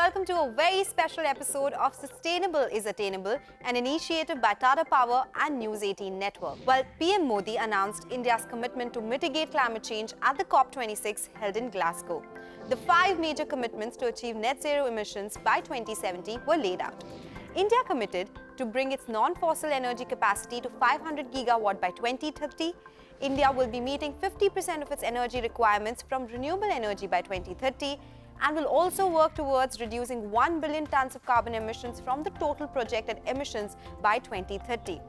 welcome to a very special episode of Sustainable is Attainable, an initiative by Tata Power and News 18 Network. Well, PM Modi announced India's commitment to mitigate climate change at the COP26 held in Glasgow. The 5 major commitments to achieve net zero emissions by 2070 were laid out. India committed to bring its non-fossil energy capacity to 500 gigawatt by 2030. India will be meeting 50% of its energy requirements from renewable energy by 2030 and will also work towards reducing 1 billion tons of carbon emissions from the total projected emissions by 2030.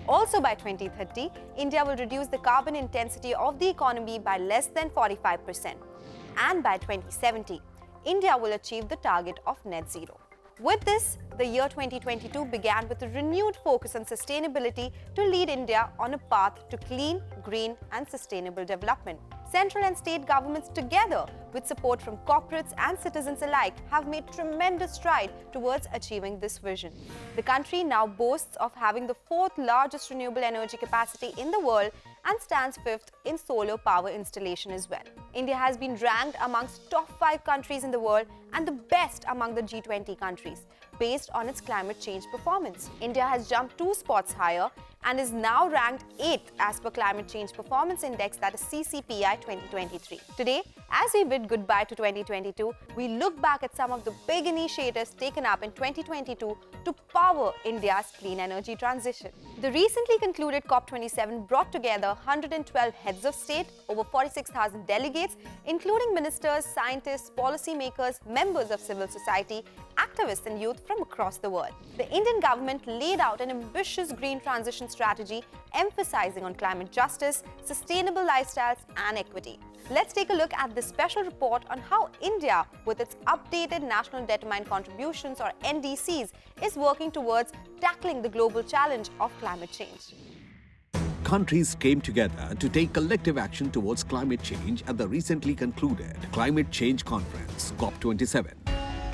Also by 2030, India will reduce the carbon intensity of the economy by less than 45%. And by 2070, India will achieve the target of net zero. With this, the year 2022 began with a renewed focus on sustainability to lead India on a path to clean, green and sustainable development. Central and state governments together, with support from corporates and citizens alike, have made tremendous stride towards achieving this vision. The country now boasts of having the 4th largest renewable energy capacity in the world and stands 5th in solar power installation as well. India has been ranked amongst top 5 countries in the world and the best among the G20 countries based on its climate change performance. India has jumped 2 spots higher and is now ranked 8th as per Climate Change Performance Index, that is CCPI 2023. Today, as we bid goodbye to 2022, we look back at some of the big initiatives taken up in 2022 to power India's clean energy transition. The recently concluded COP27 brought together 112 heads of state, over 46,000 delegates, including ministers, scientists, policymakers, members of civil society, activists and youth from across the world. The Indian government laid out an ambitious green transition strategy emphasizing on climate justice, sustainable lifestyles and equity. Let's take a look at this special report on how India, with its updated National Determined Contributions or NDCs, is working towards tackling the global challenge of climate change. Countries came together to take collective action towards climate change at the recently concluded Climate Change Conference, COP27.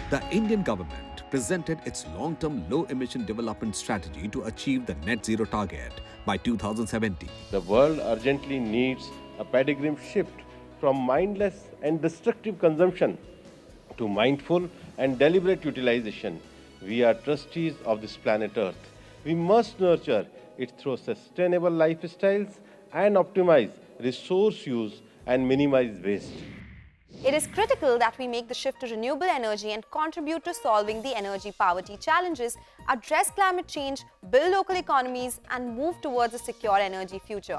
The Indian government presented its long-term low-emission development strategy to achieve the net zero target by 2070. The world urgently needs a paradigm shift from mindless and destructive consumption to mindful and deliberate utilization. We are trustees of this planet Earth. We must nurture it through sustainable lifestyles and optimize resource use and minimize waste. It is critical that we make the shift to renewable energy and contribute to solving the energy poverty challenges, address climate change, build local economies, and move towards a secure energy future.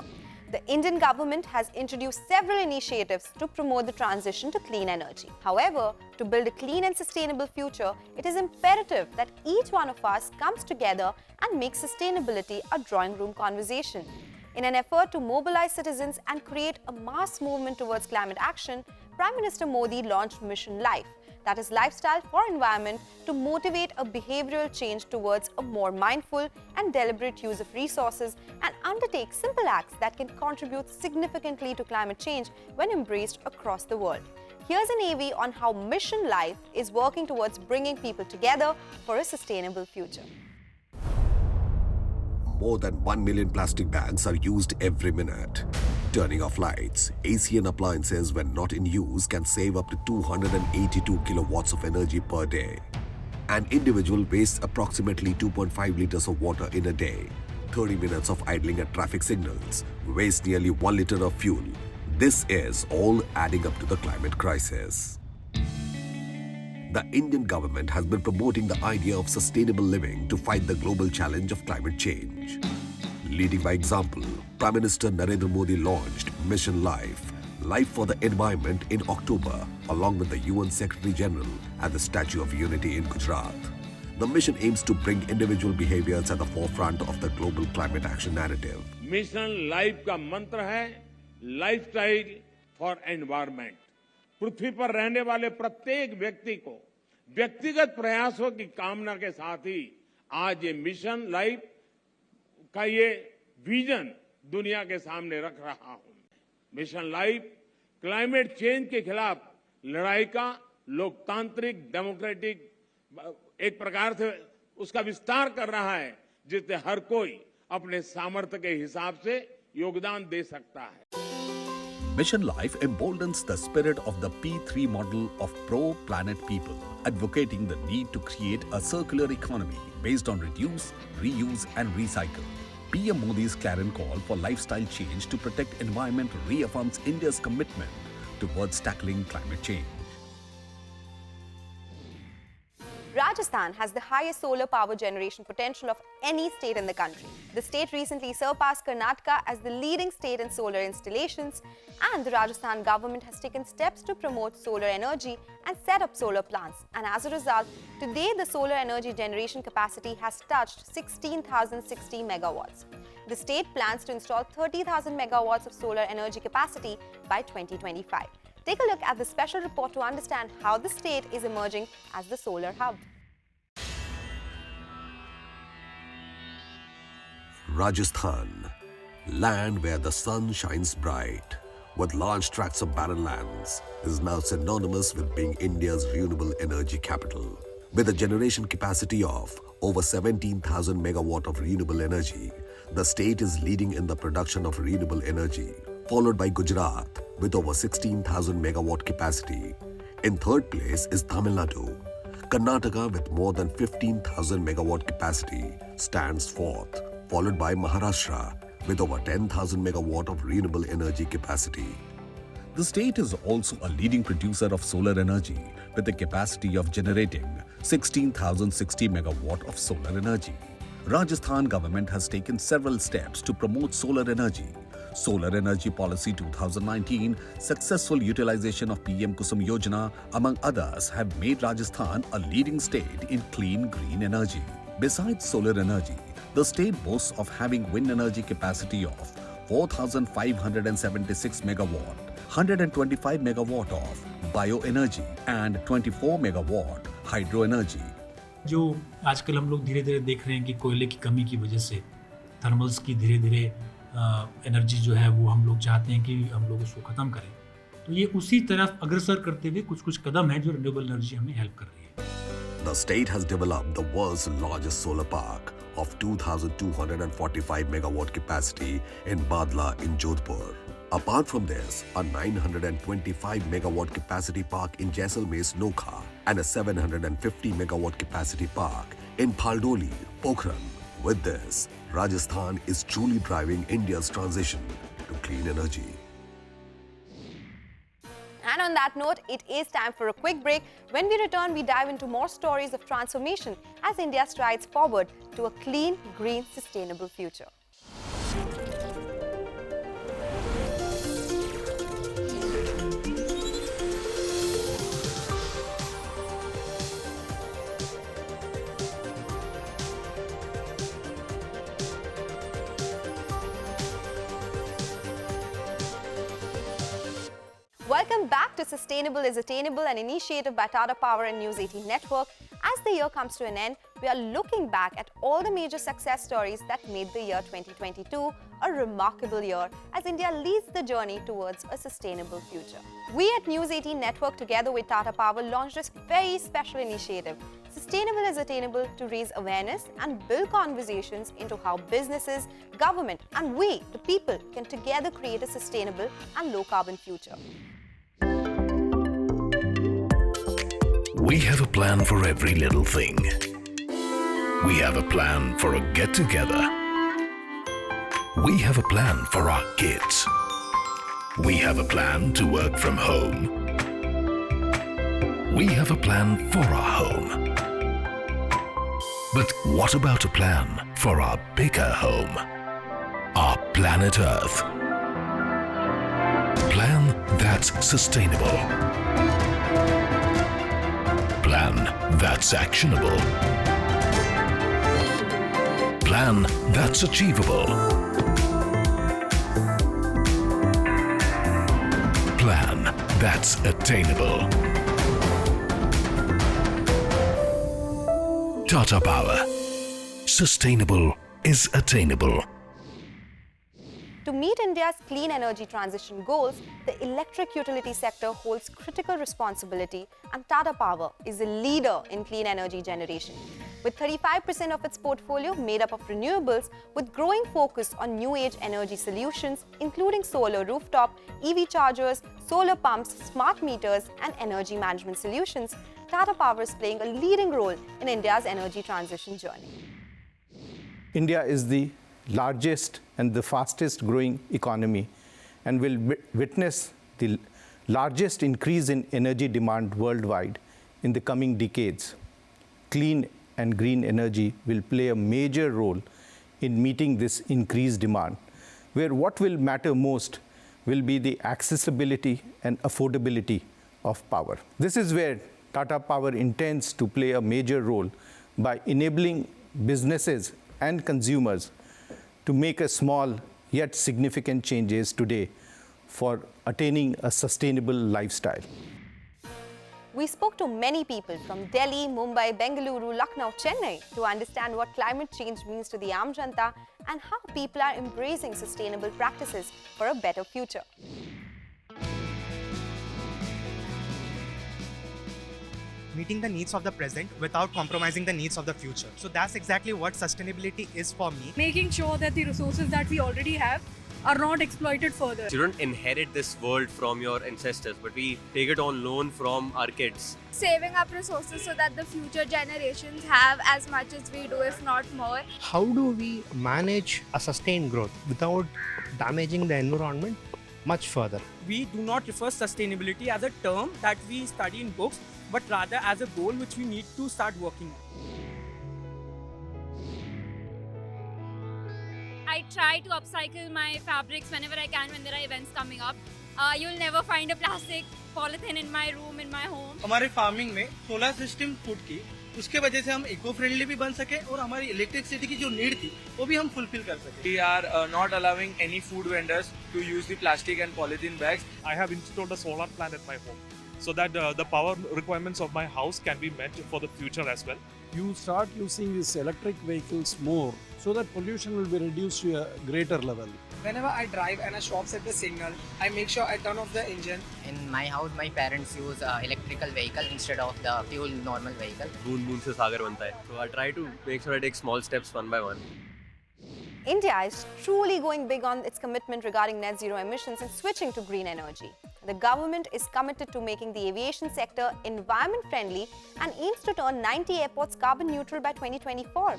The Indian government has introduced several initiatives to promote the transition to clean energy. However, to build a clean and sustainable future, it is imperative that each one of us comes together and makes sustainability a drawing room conversation. In an effort to mobilize citizens and create a mass movement towards climate action, Prime Minister Modi launched Mission Life, that is Lifestyle for Environment, to motivate a behavioral change towards a more mindful and deliberate use of resources and undertake simple acts that can contribute significantly to climate change when embraced across the world. Here's an AV on how Mission Life is working towards bringing people together for a sustainable future. More than 1 million plastic bags are used every minute. Turning off lights, AC and appliances when not in use can save up to 282 kilowatts of energy per day. An individual wastes approximately 2.5 liters of water in a day. 30 minutes of idling at traffic signals wastes nearly 1 liter of fuel. This is all adding up to the climate crisis. The Indian government has been promoting the idea of sustainable living to fight the global challenge of climate change. Leading by example, Prime Minister Narendra Modi launched Mission Life, Life for the Environment in October, along with the UN Secretary General at the Statue of Unity in Gujarat. The mission aims to bring individual behaviors at the forefront of the global climate action narrative. Mission Life का मंत्र है lifestyle for environment. पृथ्वी पर रहने वाले प्रत्येक व्यक्ति को व्यक्तिगत प्रयासों की कामना के साथ ही आज ये मिशन लाइफ का ये विजन दुनिया के सामने रख रहा हूं। मिशन लाइफ क्लाइमेट चेंज के खिलाफ लड़ाई का लोकतांत्रिक डेमोक्रेटिक एक प्रकार से उसका विस्तार कर रहा है, जिससे हर कोई अपने सामर्थ्य के हिसाब से योगदान दे सकता है। Mission Life emboldens the spirit of the P3 model of pro-planet people, advocating the need to create a circular economy based on reduce, reuse and recycle. PM Modi's clarion call for lifestyle change to protect environment reaffirms India's commitment towards tackling climate change. Rajasthan has the highest solar power generation potential of any state in the country. The state recently surpassed Karnataka as the leading state in solar installations, and the Rajasthan government has taken steps to promote solar energy and set up solar plants. And as a result, today the solar energy generation capacity has touched 16,060 megawatts. The state plans to install 30,000 megawatts of solar energy capacity by 2025. Take a look at the special report to understand how the state is emerging as the solar hub. Rajasthan, land where the sun shines bright, with large tracts of barren lands, is now synonymous with being India's renewable energy capital. With a generation capacity of over 17,000 megawatt of renewable energy, the state is leading in the production of renewable energy, followed by Gujarat with over 16,000 megawatt capacity. In third place is Tamil Nadu. Karnataka with more than 15,000 megawatt capacity stands fourth, followed by Maharashtra with over 10,000 megawatt of renewable energy capacity. The state is also a leading producer of solar energy with a capacity of generating 16,060 megawatt of solar energy. Rajasthan government has taken several steps to promote solar energy. Solar Energy Policy 2019, successful utilization of PM Kusum Yojana, among others, have made Rajasthan a leading state in clean green energy. Besides solar energy, the state boasts of having wind energy capacity of 4,576 megawatt, 125 megawatt of bioenergy and 24 megawatt hydro energy. जो आजकल हम लोग धीरे धीरे देख रहे हैं कि कोयले की कमी की वजह से थर्मल्स की धीरे धीरे एनर्जी जो है वो हम लोग चाहते हैं कि हम लोग उसको ख़त्म करें, तो ये उसी तरफ अग्रसर करते हुए कुछ कुछ कदम हैं जो रिन्यूएबल एनर्जी हमें हेल्प कर रही है. The state has developed the world's largest solar park of 2,245 megawatt capacity in Badla in Jodhpur. Apart from this, a 925 megawatt capacity park in Jaisalmer's Nokha and a 750 megawatt capacity park in Phaldoli, Pokhran. With this, Rajasthan is truly driving India's transition to clean energy. And on that note, it is time for a quick break. When we return, we dive into more stories of transformation as India strides forward to a clean, green, sustainable future. Welcome back to Sustainable is Attainable, an initiative by Tata Power and News 18 Network. As the year comes to an end, we are looking back at all the major success stories that made the year 2022 a remarkable year as India leads the journey towards a sustainable future. We at News 18 Network, together with Tata Power, launched this very special initiative, Sustainable is Attainable, to raise awareness and build conversations into how businesses, government, and we, the people, can together create a sustainable and low-carbon future. We have a plan for every little thing. We have a plan for a get-together. We have a plan for our kids. We have a plan to work from home. We have a plan for our home. But what about a plan for our bigger home? Our planet Earth. Plan that's sustainable. Plan that's actionable. Plan that's achievable. Plan that's attainable. Tata Power. Sustainable is attainable. To meet India's clean energy transition goals, the electric utility sector holds critical responsibility, and Tata Power is a leader in clean energy generation. with 35% of its portfolio made up of renewables, with growing focus on new-age energy solutions, including solar rooftop, EV chargers, solar pumps, smart meters, and energy management solutions. Tata Power is playing a leading role in India's energy transition journey. India is the largest and the fastest growing economy and will witness the largest increase in energy demand worldwide in the coming decades. Clean and green energy will play a major role in meeting this increased demand, where what will matter most will be the accessibility and affordability of power. This is where Tata Power intends to play a major role by enabling businesses and consumers to make a small yet significant changes today for attaining a sustainable lifestyle. We spoke to many people from Delhi, Mumbai, Bengaluru, Lucknow, Chennai to understand what climate change means to the Aam Janta and how people are embracing sustainable practices for a better future. Meeting the needs of the present without compromising the needs of the future. So that's exactly what sustainability is for me. Making sure that the resources that we already have are not exploited further. You don't inherit this world from your ancestors, but we take it on loan from our kids. Saving up resources so that the future generations have as much as we do, if not more. How do we manage a sustained growth without damaging the environment much further? We do not refer sustainability as a term that we study in books, but rather as a goal which we need to start working on. I try to upcycle my fabrics whenever I can when there are events coming up. You'll never find a plastic polythene in my room, in my home. हमारे farming में solar system food की उसके वजह से हम eco friendly भी बन सके और हमारी इलेक्ट्रिसिटी की जो नीड थी वो भी हम फुलफिल कर सके. We are not allowing any food vendors to use the plastic and polythene bags. I have installed a solar plant at my home so that the power requirements of my house can be met for the future as well. You start using these electric vehicles more so that pollution will be reduced to a greater level. Whenever I drive and a stop at the signal, I make sure I turn off the engine. In my house, my parents use electrical vehicle instead of the fuel normal vehicle. Boon se sagar banta hai. So I try to make sure I take small steps one by one. India is truly going big on its commitment regarding net zero emissions and switching to green energy. The government is committed to making the aviation sector environment friendly and aims to turn 90 airports carbon neutral by 2024.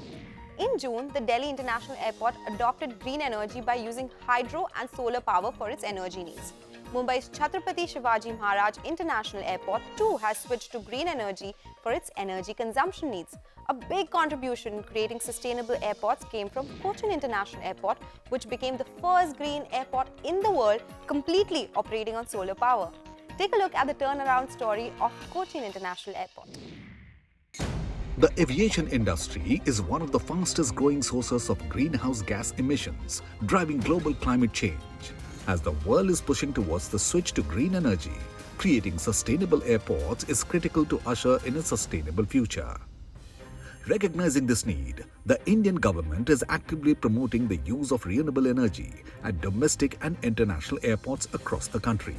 In June, the Delhi International Airport adopted green energy by using hydro and solar power for its energy needs. Mumbai's Chhatrapati Shivaji Maharaj International Airport too has switched to green energy for its energy consumption needs. A big contribution in creating sustainable airports came from Cochin International Airport, which became the first green airport in the world completely operating on solar power. Take a look at the turnaround story of Cochin International Airport. The aviation industry is one of the fastest growing sources of greenhouse gas emissions, driving global climate change. As the world is pushing towards the switch to green energy, creating sustainable airports is critical to usher in a sustainable future. Recognizing this need, the Indian government is actively promoting the use of renewable energy at domestic and international airports across the country.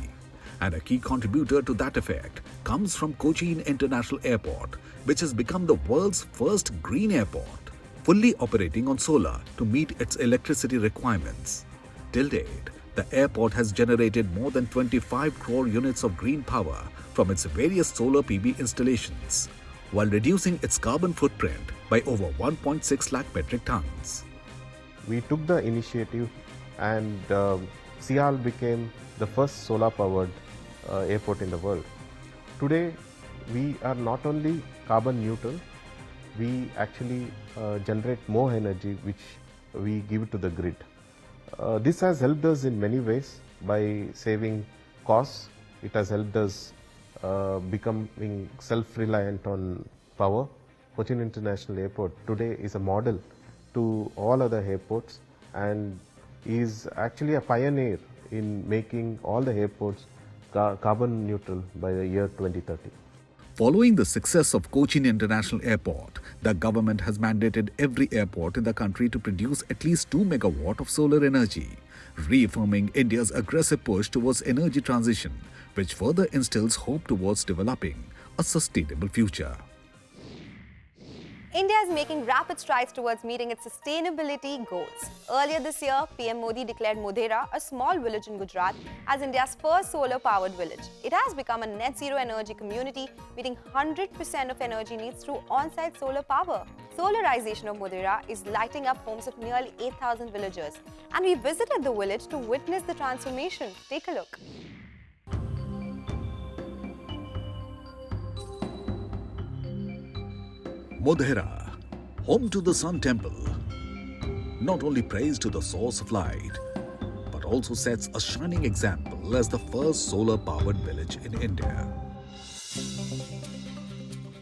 And a key contributor to that effect comes from Cochin International Airport, which has become the world's first green airport, fully operating on solar to meet its electricity requirements. Till date, the airport has generated more than 25 crore units of green power from its various solar PV installations, while reducing its carbon footprint by over 1.6 lakh metric tons. We took the initiative and CII became the first solar-powered airport in the world. Today, we are not only carbon neutral, we actually generate more energy which we give to the grid. This has helped us in many ways by saving costs. It has helped us becoming self-reliant on power. Cochin International Airport today is a model to all other airports and is actually a pioneer in making all the airports carbon neutral by the year 2030. Following the success of Cochin International Airport, the government has mandated every airport in the country to produce at least 2 megawatt of solar energy, reaffirming India's aggressive push towards energy transition, which further instills hope towards developing a sustainable future. India is making rapid strides towards meeting its sustainability goals. Earlier this year, PM Modi declared Modhera, a small village in Gujarat, as India's first solar-powered village. It has become a net-zero energy community, meeting 100% of energy needs through on-site solar power. Solarization of Modhera is lighting up homes of nearly 8,000 villagers. And we visited the village to witness the transformation. Take a look. Modhera, home to the Sun Temple, not only prays to the source of light, but also sets a shining example as the first solar-powered village in India.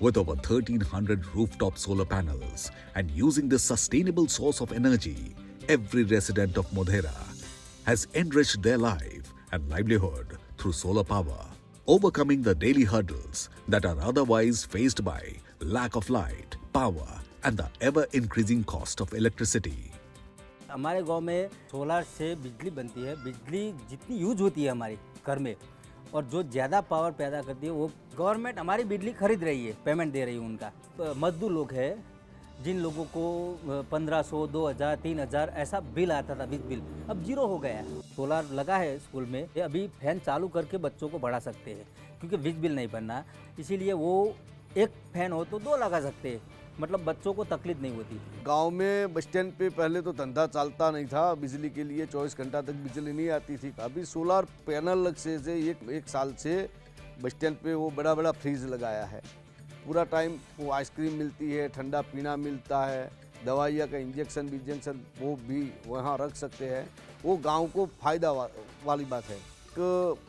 With over 1,300 rooftop solar panels and using this sustainable source of energy, every resident of Modhera has enriched their life and livelihood through solar power, overcoming the daily hurdles that are otherwise faced by lack of light, power and the ever-increasing cost of electricity. हमारे गांव में solar से बिजली बनती है। बिजली जितनी use होती है हमारे घर में और जो ज़्यादा पावर पैदा करती है वो गवर्नमेंट हमारी बिजली खरीद रही है, पेमेंट दे रही है उनका। मजदूर लोग हैं जिन लोगों को 1500, 2000, 3000 ऐसा बिल आता था, बिजली बिल अब जीरो हो गया है। सोलार लगा है स्कूल में, अभी फैन चालू करके बच्चों को बढ़ा सकते हैं क्योंकि बिजली बिल नहीं बनना, इसीलिए वो एक फैन हो तो 2 लगा सकते हैं, मतलब बच्चों को तकलीफ नहीं होती। गांव में बस स्टैंड पे पहले तो धंधा चलता नहीं था, बिजली के लिए 24 घंटा तक बिजली नहीं आती थी। अभी सोलार पैनल लग से एक साल से बस स्टैंड पे वो बड़ा बड़ा फ्रीज लगाया है। पूरा टाइम वो आइसक्रीम मिलती है, ठंडा पीना मिलता है, दवाइयाँ का इंजेक्शन वो भी वहाँ रख सकते हैं। वो गाँव को फायदा वाली बात है। एक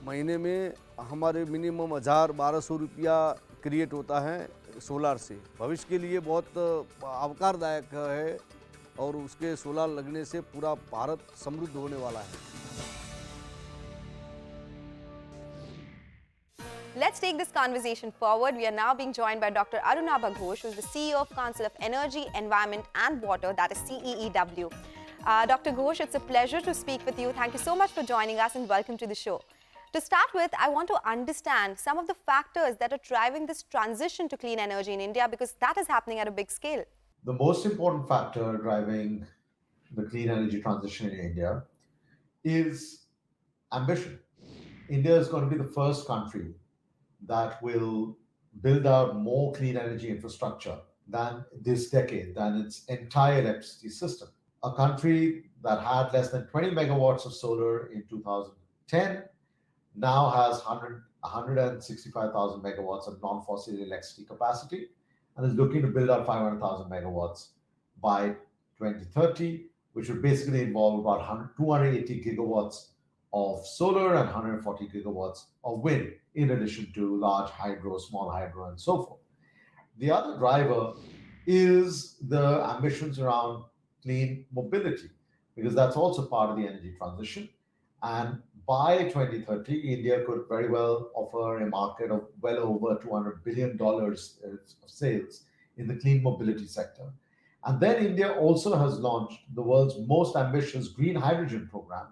महीने में हमारे मिनिमम 1000-1200 रुपया क्रिएट होता है सोलार से। भविष्य के लिए बहुत आवकारदायक है और उसके सोलार लगने से पूरा भारत समृद्ध होने वाला है। Let's take this conversation forward. We are now being joined by Dr. Arunabha Ghosh, who is the CEO of Council of Energy, Environment and Water, that is CEEW. Dr. Ghosh, it's a pleasure to speak with you. Thank you so much for joining us and welcome to the show. To start with, I want to understand some of the factors that are driving this transition to clean energy in India, because that is happening at a big scale. The most important factor driving the clean energy transition in India is ambition. India is going to be the first country that will build out more clean energy infrastructure than this decade, than its entire electricity system. A country that had less than 20 megawatts of solar in 2010 now has 165,000 megawatts of non-fossil electricity capacity and is looking to build out 500,000 megawatts by 2030, which would basically involve about 280 gigawatts of solar and 140 gigawatts of wind, in addition to large hydro, small hydro, and so forth. The other driver is the ambitions around clean mobility, because that's also part of the energy transition. And by 2030, India could very well offer a market of well over $200 billion of sales in the clean mobility sector. And then India also has launched the world's most ambitious green hydrogen program,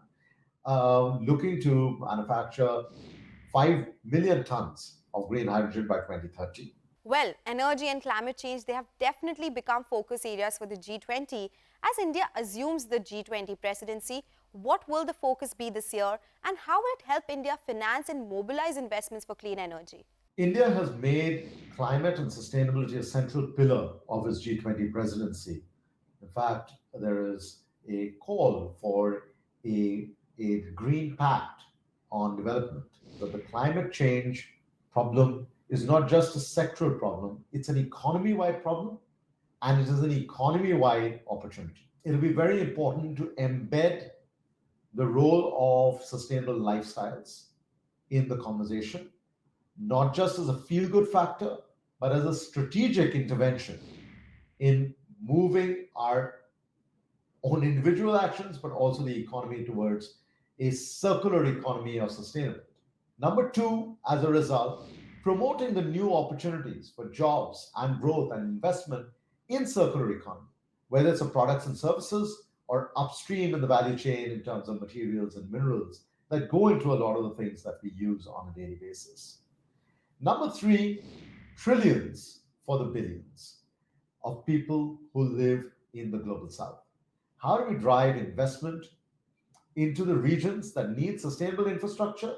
looking to manufacture 5 million tons of green hydrogen by 2030. Well, energy and climate change, they have definitely become focus areas for the G20. As India assumes the G20 presidency, what will the focus be this year and how will it help India finance and mobilize investments for clean energy? India has made climate and sustainability a central pillar of its G20 presidency. In fact, there is a call for a green pact on development. But the climate change problem is not just a sectoral problem, it's an economy-wide problem, and it is an economy-wide opportunity. It'll be very important to embed the role of sustainable lifestyles in the conversation, not just as a feel-good factor, but as a strategic intervention in moving our own individual actions, but also the economy towards a circular economy of sustainability. Number two, as a result, promoting the new opportunities for jobs and growth and investment in circular economy, whether it's of products and services or upstream in the value chain in terms of materials and minerals that go into a lot of the things that we use on a daily basis. Number three, trillions for the billions. of people who live in the global south. How do we drive investment into the regions that need sustainable infrastructure,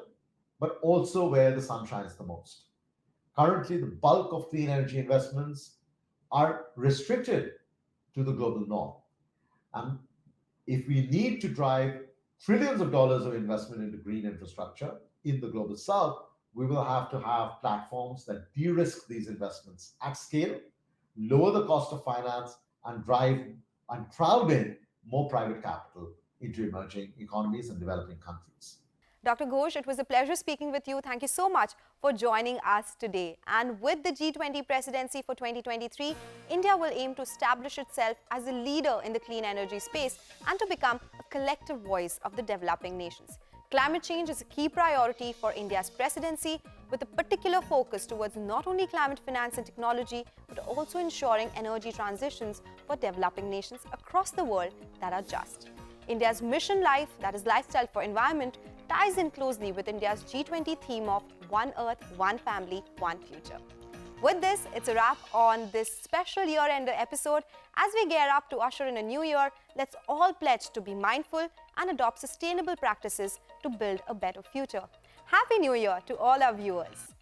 but also where the sun shines the most? Currently, the bulk of clean energy investments are restricted to the global north. And if we need to drive trillions of dollars of investment into green infrastructure in the global south, we will have to have platforms that de-risk these investments at scale, lower the cost of finance, and drive and crowd in more private capital into emerging economies and developing countries. Dr. Ghosh, it was a pleasure speaking with you. Thank you so much for joining us today. And with the G20 presidency for 2023, India will aim to establish itself as a leader in the clean energy space and to become a collective voice of the developing nations. Climate change is a key priority for India's presidency, with a particular focus towards not only climate finance and technology, but also ensuring energy transitions for developing nations across the world that are just. India's mission life, that is lifestyle for environment, ties in closely with India's G20 theme of One Earth, One Family, One Future. With this, it's a wrap on this special year-ender episode. As we gear up to usher in a new year, let's all pledge to be mindful and adopt sustainable practices to build a better future. Happy New Year to all our viewers.